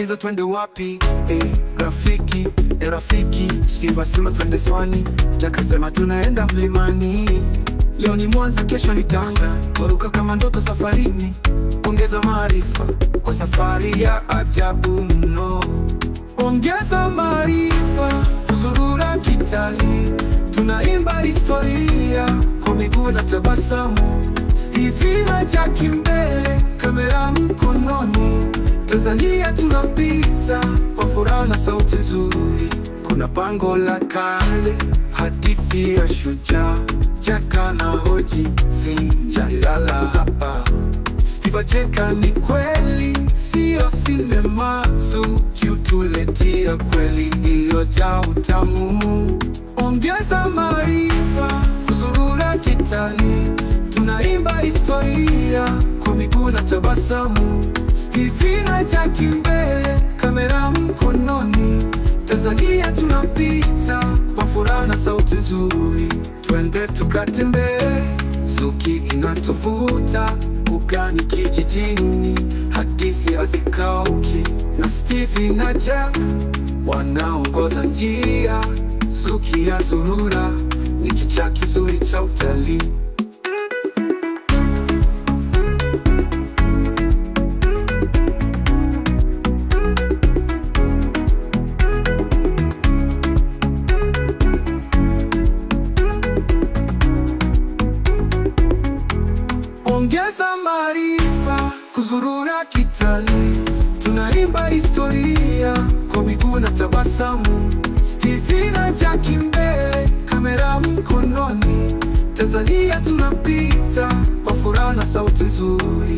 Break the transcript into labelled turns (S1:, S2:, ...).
S1: Nauliza twende wapi? Rafiki, rafiki. Steve asema twende Swani, Jack asema tunaenda mlimani. Leo ni Mwanza, kesho ni Tanga, kuruka kama ndoto safarini. Ongeza maarifa kwa safari ya ajabu mno. Ongeza maarifa, kuzurura kitalii. Tunaimba historia kwa miguu na tabasamu. Steve na Jack mbele, kamera mkononi. Tanzania tunapita kwa furaha na sauti nzuri. Kuna pango la kale, hadithi ya shujaa. Jack anahoji, sijalala hapa. Steve acheka, ni kweli, sio sinema tu. Tuletia kweli iliyojaa utamu. Ongeza maarifa, kuzurura kitalii. Tunaimba historia kwa miguu na tabasamu. Steve na Jack mbele, kamera mkononi. Tanzania tunapita kwa furaha na sauti nzuri. Twende tukatembee, Zuki inatuvuta. Ugani kijijini, hadithi hazikauki. Na Steve na Jack wanaongoza njia. Zuki ya zurura ni kichaa kizuri cha utalii. Ongeza maarifa, kuzurura kitalii. Tunaimba historia kwa miguu na tabasamu. Steve na Jack mbele, kamera mkononi. Tanzania tunapita kwa furaha na sauti nzuri.